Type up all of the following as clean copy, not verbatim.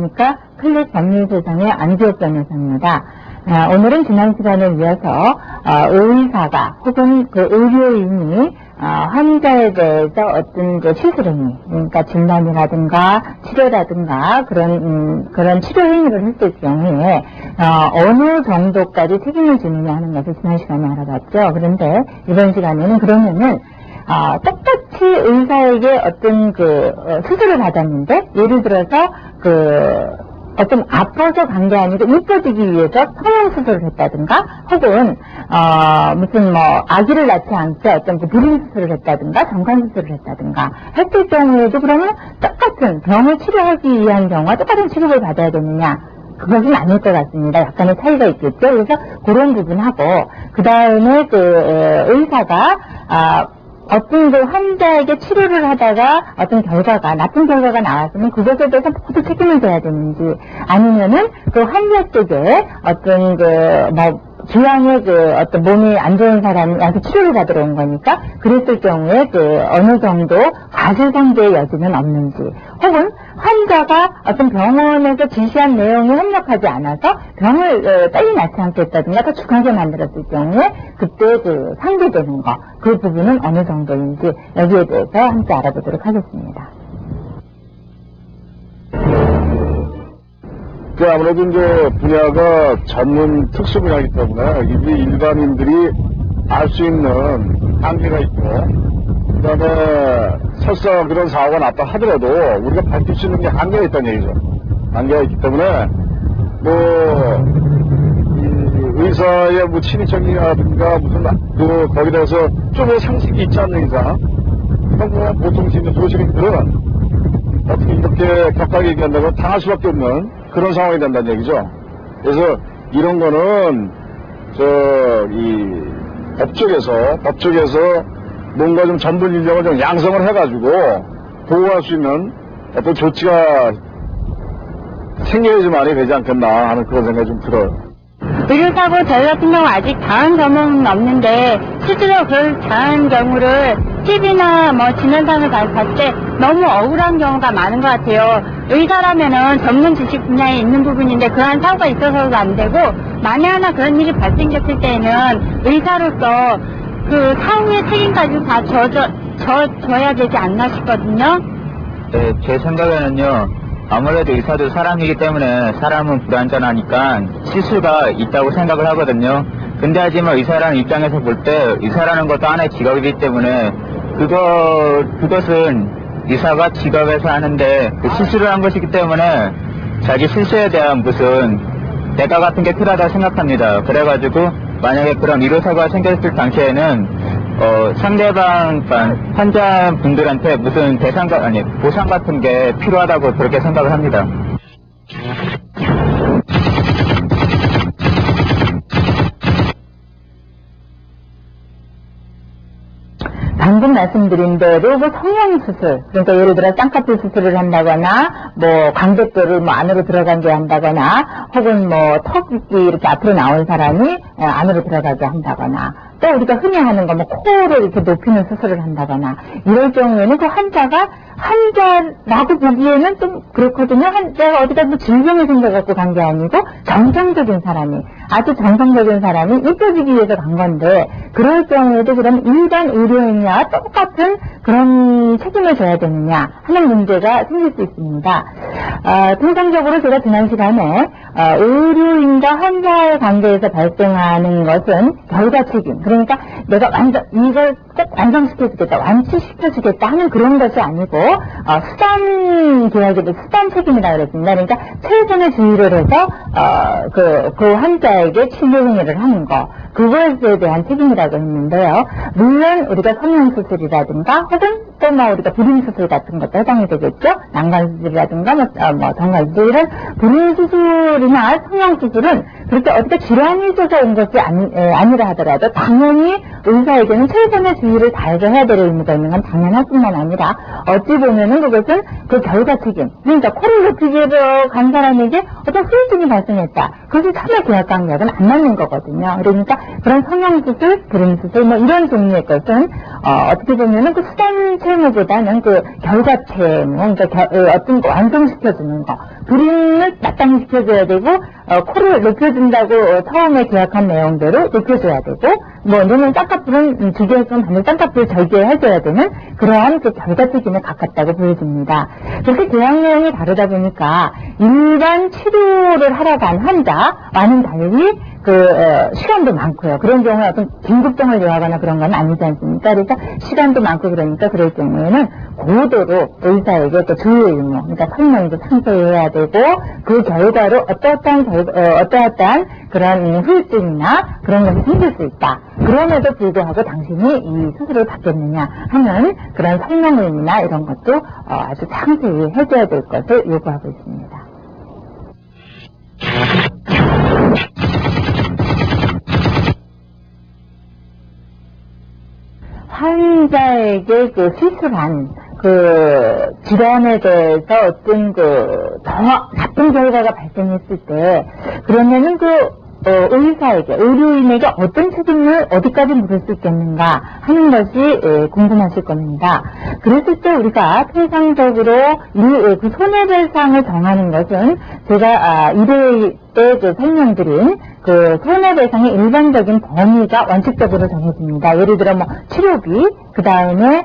안녕하십니까. 클릭 법률세상의 안지옥 변호사입니다. 오늘은 지난 시간에 이어서 의사가 혹은 그 의료인이 환자에 대해서 어떤 그 시술행위, 그러니까 진단이라든가 치료라든가 그런 치료 행위를 했을 경우에 어느 정도까지 책임을 지느냐 하는 것을 지난 시간에 알아봤죠. 그런데 이번 시간에는 그러면은 똑같이 의사에게 어떤 수술을 받았는데, 예를 들어서 어떤 아파서 간 게 아니고 이뻐지기 위해서 성형수술을 했다든가, 혹은 무슨 아기를 낳지 않게 어떤 불임수술을 했다든가, 정관수술을 했다든가 했을 경우에도 그러면 똑같은 병을 치료하기 위한 경우와 똑같은 치료를 받아야 되느냐? 그것은 아닐 것 같습니다. 약간의 차이가 있겠죠. 그래서 그런 부분하고, 그 다음에 의사가 어떤 환자에게 치료를 하다가 어떤 결과가, 나쁜 결과가 나왔으면 그것에 대해서 모두 책임을 져야 되는지, 아니면은 그 환자 쪽에 어떤 기왕에 어떤 몸이 안 좋은 사람이 와서 치료를 받으러 온 거니까, 그랬을 경우에 어느 정도 과실상대의 여지는 없는지, 혹은 환자가 어떤 병원에서 지시한 내용이 협력하지 않아서 병을 빨리 낫지 않겠다든가 더 죽하게 만들었을 경우에 그때 상대되는 거, 그 부분은 어느 정도인지 여기에 대해서 함께 알아보도록 하겠습니다. 아무래도 이제 분야가 전문 특수 분야이기 때문에 이게 일반인들이 알 수 있는 한계가 있고, 그 다음에 설사 그런 사고가 났다 하더라도 우리가 밝힐 수 있는 게 한계가 있다는 얘기죠. 한계가 있기 때문에 이 의사의 친위적이라든가 무슨 거기다서 좀 상식이 있지 않는 이상, 보통 지금 소시민들은 어떻게 이렇게 격하게 얘기한다고 당할 수밖에 없는 그런 상황이 된다는 얘기죠. 그래서 이런 거는 법쪽에서 뭔가 좀 전문 인력을 좀 양성을 해가지고 보호할 수 있는 어떤 조치가 생겨야지만이 되지 않겠나 하는 그런 생각이 좀 들어요. 의료사고 저희 같은 경우 아직 당한 경험은 없는데, 실제로 그런 당한 경우를 TV나 진단상을 봤을 때 너무 억울한 경우가 많은 것 같아요. 의사라면은 전문 지식 분야에 있는 부분인데 그러한 사고가 있어서도 안 되고, 만에 하나 그런 일이 발생했을 때는 의사로서 그 사후의 책임까지 다 져야 되지 않나 싶거든요. 네, 제 생각에는요, 아무래도 의사도 사람이기 때문에 사람은 불완전하니까 실수가 있다고 생각을 하거든요. 근데 하지만 의사라는 입장에서 볼 때 의사라는 것도 하나의 직업이기 때문에 그것은 의사가 직업에서 하는데 실수를 한 것이기 때문에 자기 실수에 대한 무슨 대가 같은 게 필요하다고 생각합니다. 그래가지고 만약에 그런 의료사고가 생겼을 당시에는 상대방 환자분들한테 무슨 보상 같은 게 필요하다고 그렇게 생각을 합니다. 방금 말씀드린 대로 성형수술, 그러니까 예를 들어 쌍꺼풀 수술을 한다거나, 광대뼈를 안으로 들어가게 한다거나, 혹은 턱이 이렇게 앞으로 나온 사람이 안으로 들어가게 한다거나, 또 우리가 흔히 하는 거 코를 이렇게 높이는 수술을 한다거나, 이럴 경우에는 그 환자라고 보기에는 좀 그렇거든요. 내가 어디다 질병이 생겨갖고 간 게 아니고 정상적인 사람이, 아주 정상적인 사람이 이뻐지기 위해서 간 건데, 그럴 경우에도 그럼 일반 의료인과 똑같은 그런 책임을 져야 되느냐 하는 문제가 생길 수 있습니다. 통상적으로 제가 지난 시간에 의료인과 환자의 관계에서 발생하는 것은 결과 책임, 그러니까 내가 이걸 꼭 완성시켜주겠다, 완치시켜주겠다 하는 그런 것이 아니고 수단 계약에도 수단 책임이라고 그랬습니다. 그러니까 최선의 주의를 해서 그 환자에게 치료 행위를 하는 거, 그것에 대한 책임이라고 했는데요. 물론 우리가 성형수술이라든가 혹은 또 우리가 불임수술 같은 것도 해당이 되겠죠. 난관수술이라든가 정관수술, 이런 불임수술이나 성형수술은 그렇게 어디가 질환이 있어서 온 것이 아니라 하더라도 당연히 의사에게는 최선의 주의를 다해서 해야 될 의무가 있는 건 당연할 뿐만 아니라, 어찌 보면은 그것은 그 결과 책임, 그러니까 코를 높이기로 간 사람에게 어떤 후유증이 발생했다, 그것이 참여 계약관계하고는 안 맞는 거거든요. 그러니까 그런 성형수술, 불임수술 이런 종류의 것은 어떻게 보면은 그 수단 채무보다는 그 결과 채무, 그러니까 어떤 거 완성시켜주는 거, 그림을 마땅히 시켜줘야 되고, 코를 높여준다고 처음에 계약한 내용대로 높여줘야 되고, 눈은 쌍꺼풀은 주기했으면 반드시 쌍꺼풀을 절개해줘야 되는 그러한 그 결과책임에 가깝다고 보여집니다. 그렇게 계약 내용이 다르다 보니까 일반 치료를 하러 간 환자와는 달리 시간도 많고요. 그런 경우에 어떤 긴급성을 요하거나 그런 건 아니지 않습니까? 그래서 시간도 많고 그러니까 그럴 경우에는 고도로 의사에게 또 주요 의무, 그러니까 설명도 상세히 해야 되고, 그 결과로 어떠한 그런 후유증이나 그런 것이 생길 수 있다. 그럼에도 불구하고 당신이 이 수술을 받겠느냐 하는 그런 설명 의무나 이런 것도 아주 상세히 해줘야 될 것을 요구하고 있습니다. 환자에게 시술한 질환에 대해서 어떤 더 나쁜 결과가 발생했을 때, 그러면은 의사에게, 의료인에게 어떤 책임을 어디까지 물을 수 있겠는가 하는 것이 궁금하실 겁니다. 그랬을 때 우리가 통상적으로 그 손해배상을 정하는 것은 제가 1회 때 설명드린 손해배상의 일반적인 범위가 원칙적으로 정해집니다. 예를 들어 치료비, 그 다음에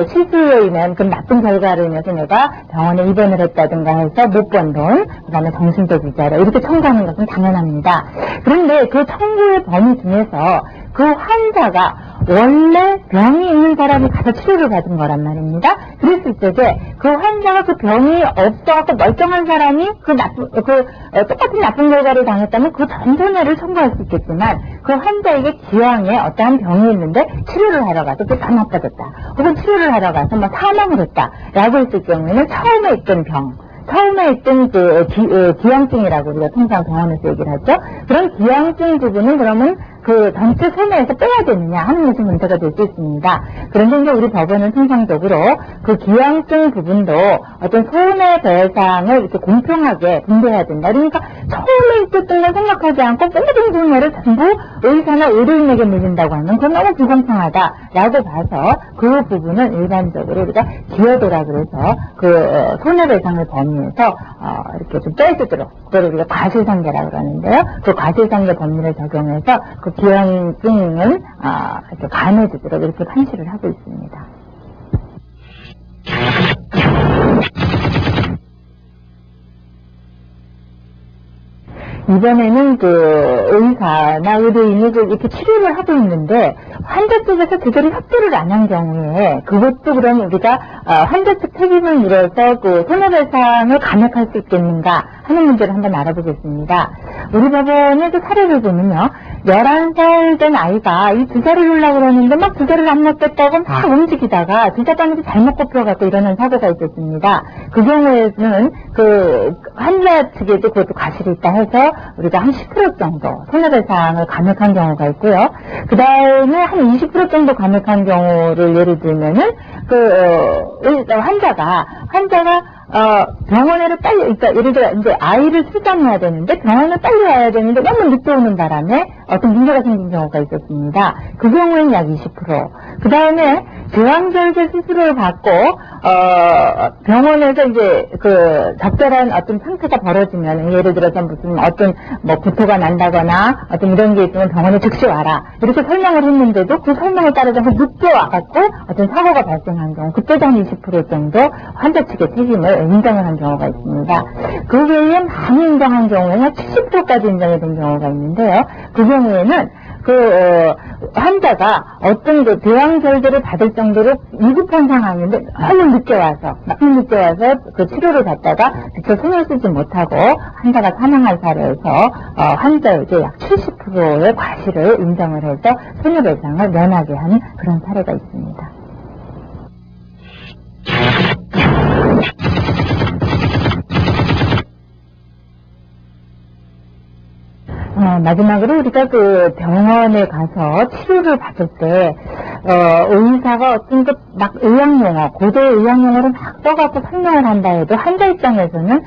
실수로 인한 그 나쁜 결과로 인해서 내가 병원에 입원을 했다든가 해서 못 번 돈, 그 다음에 정신적 위자료 이렇게 청구하는 것은 당연합니다. 그런데 그 청구의 범위 중에서 그 환자가 원래 병이 있는 사람이 가서 치료를 받은 거란 말입니다. 그랬을 때 그 환자가 그 병이 없어갖고 멀쩡한 사람이 똑같은 나쁜 결과를 당했다면 그 전 손해를 청구할 수 있겠지만, 그 환자에게 기왕에 어떠한 병이 있는데 치료를 하러 가서 또 다 나빠졌다, 혹은 치료를 하러 가서 사망을 했다 라고 했을 경우에는 처음에 있던 기형증이라고 우리가 통상 병원에서 얘기를 하죠. 그런 기형증 부분은 그러면 전체 손해에서 빼야 되느냐 하는 것이 문제가 될 수 있습니다. 그런데 이제 우리 법원은 통상적으로 기형증 부분도 어떤 손해배상을 이렇게 공평하게 분배해야 된다. 그러니까 처음에 있었던 걸 생각하지 않고 모든 손해를 전부 의사나 의료인에게 물린다고 하면 그건 너무 불공평하다라고 봐서 그 부분은 일반적으로 우리가 기여도라 그래서 손해배상을 범위에서 이렇게 좀 빼주도록, 그걸 우리가 과실상계라고 그러는데요. 그 과실상계 법리를 적용해서 기형증은 이렇게 감해주도록 이렇게 판시를 하고 있습니다. 이번에는 의사나 의료인이 이렇게 치료를 하고 있는데 환자 쪽에서 제대로 협조를 안 한 경우에 그것도 그럼 우리가 환자 측 책임을 물어서 손해배상을 감액할 수 있겠는가 하는 문제를 한번 알아보겠습니다. 우리 법원의 사례를 보면요, 11살 된 아이가 이 주사를 놓으려고 그러는데 주사를 안 놓겠다고 막 움직이다가 주사바늘이 잘못 꼽혀갖고 일어난 사고가 있었습니다. 그 경우에는 환자 측에도 그것도 과실이 있다 해서 우리가 한 10% 정도 손해배상을 감액한 경우가 있고요. 그 다음에 한 20% 정도 감액한 경우를 예를 들면은 환자가 병원에를 빨리, 그러니까 예를 들어 이제 아이를 출산해야 되는데 병원을 빨리 와야 되는데 너무 늦게 오는 바람에 어떤 문제가 생긴 경우가 있었습니다. 그 경우에는 약 20%. 그 다음에 제왕절개 수술을 받고 병원에서 이제 적절한 어떤 상태가 벌어지면, 예를 들어서 무슨 어떤 구토가 난다거나 어떤 이런 게 있으면 병원에 즉시 와라 이렇게 설명을 했는데도 그 설명을 따르지 않고 늦게 와갖고 어떤 사고가 발생한 경우, 그때도 한 20% 정도 환자 측의 책임을 인정을 한 경우가 있습니다. 그 외에 많이 인정한 경우에는 70%까지 인정이 된 경우가 있는데요. 그 경우에는 환자가 어떤 대왕절개를 받을 정도로 위급한 상황인데 너무 늦게 와서 치료를 받다가 미처 손을 쓰지 못하고 환자가 사망한 사례에서 환자에게 약 70%의 과실을 인정을 해서 손해배상을 면하게 한 그런 사례가 있습니다. 마지막으로 우리가 병원에 가서 치료를 받을 때 의사가 어떤 막 의학용어, 고대 의학용어를 막 써갖고 설명을 한다 해도 환자 입장에서는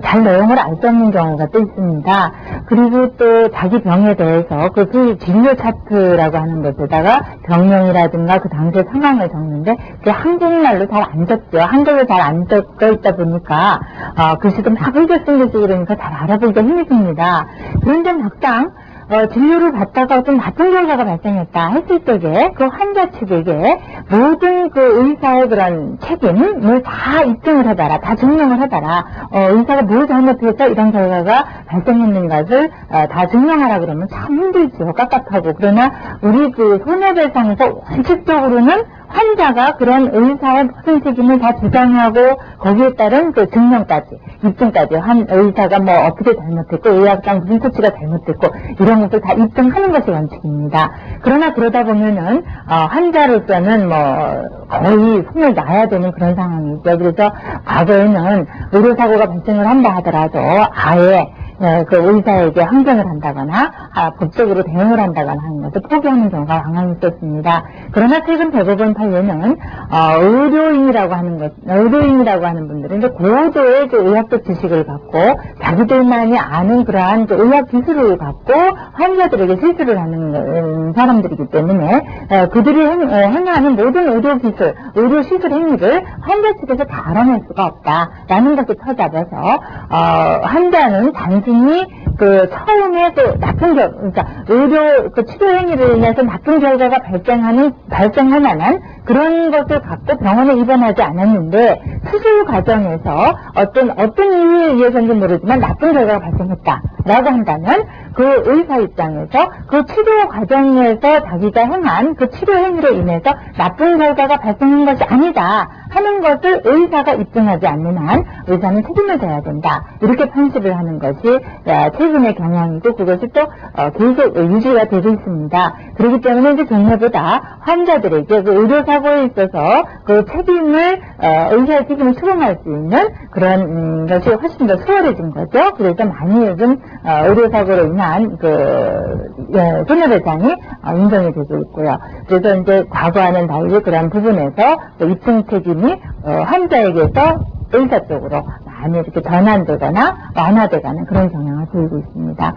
잘 내용을 알 수 없는 경우가 또 있습니다. 그리고 또 자기 병에 대해서 그 진료 차트라고 하는 것에다가 병명이라든가 그 당시의 상황을 적는데 그게 한국말로 잘 안 적죠. 한글로 잘 안 적혀 있다 보니까 글씨도 막 흘겨 쓴 글씨 그러니까 잘 알아보기가 힘이 듭니다. 그런데 막상 진료를 받다가 어떤 나쁜 결과가 발생했다 했을 때에 그 환자 측에게 모든 그 의사의 그런 책임을 다 입증을 해봐라, 다 증명을 해봐라. 의사가 뭘 잘못해서 이런 결과가 발생했는 것을 다 증명하라 그러면 참 힘들죠. 깝깝하고. 그러나 우리 그 손해배상에서 원칙적으로는 환자가 그런 의사의 모든 책임을 다 주장하고 거기에 따른 그 증명까지, 입증까지 한 의사가 뭐 어떻게 잘못했고 의학상 무슨措치가 잘못됐고 이런 것을 다 입증하는 것이 원칙입니다. 그러나 그러다 보면은 환자로서는 뭐 거의 손을 놔야 되는 그런 상황이죠. 그래서 과거에는 의료사고가 발생을 한다 하더라도 아예 그 의사에게 항변을 한다거나 법적으로 대응을 한다거나 하는 것을 포기하는 경우가 왕왕 있었습니다. 그러나 최근 대법원 판례는 의료인이라고 하는 분들은 이제 고도의 그 의학적 지식을 갖고 자기들만이 아는 그러한 그 의학 기술을 갖고 환자들에게 실수를 하는 사람들이기 때문에 그들이 행하는 모든 의료 기술, 의료 시술 행위를 환자 측에서 다 알아낼 수가 없다라는 것을 터잡아서 환자는 단순히 그 처음에 그 나쁜 그러니까 의료 그 치료 행위를 인해서 나쁜 결과가 발생할 만한 그런 것을 갖고 병원에 입원하지 않았는데 수술 과정에서 어떤 이유에 의해서인지 모르지만 나쁜 결과가 발생했다라고 한다면 그 의사 입장에서 그 치료 과정에서 자기가 행한 그 치료 행위로 인해서 나쁜 결과가 발생한 것이 아니다 하는 것을 의사가 입증하지 않는 한 의사는 책임을 져야 된다. 이렇게 판시를 하는 것이 최근의 경향이고 그것이 또 계속 유지가 되고 있습니다. 그렇기 때문에 이제 전에보다 환자들에게 그 의료사고에 있어서 그 책임을 의사의 책임을 수긍할 수 있는 그런 것이 훨씬 더 수월해진 거죠. 그래서 많이 요즘 의료사고로 인한 그 손해배상이 인정이 되고 있고요. 그래서 이제 과거와는 달리 그런 부분에서 입증 책임이 환자에게서 의사 쪽으로 많이 이렇게 전환되거나 완화되가는 그런 경향을 보이고 있습니다.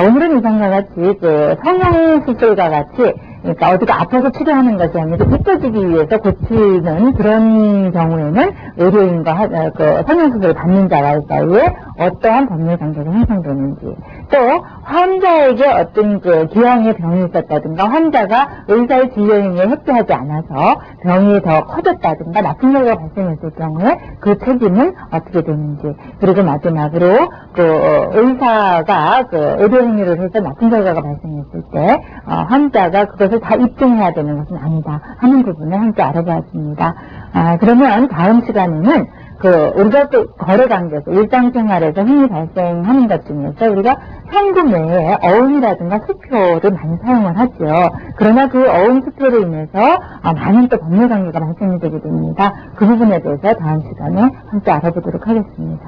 오늘은 이상과 같이 그 성형수술과 같이 그러니까 어디가 아파서 치료하는 것이 아니라 이뻐지기 위해서 고치는 그런 경우에는 의료인과 그 성형수술을 받는 자와 사이에 어떠한 법률 관계가 형성되는지, 또 환자에게 어떤 그 기형의 병이 있었다든가 환자가 의사의 진료 행위에 협조하지 않아서 병이 더 커졌다든가 나쁜 결과가 발생했을 경우에 그 책임은 어떻게 되는지, 그리고 마지막으로 그 의사가 그 의료 행위를 해서 나쁜 결과가 발생했을 때 환자가 그것을 다 입증해야 되는 것은 아니다 하는 부분을 함께 알아보았습니다. 그러면 다음 시간에는 우리가 또 거래 관계에서 일상생활에서 흔히 발생하는 것 중에서 우리가 현금 외에 어음이라든가 수표를 많이 사용을 하죠. 그러나 그 어음 수표로 인해서 많은 또 법률 관계가 발생이 되게 됩니다. 그 부분에 대해서 다음 시간에 함께 알아보도록 하겠습니다.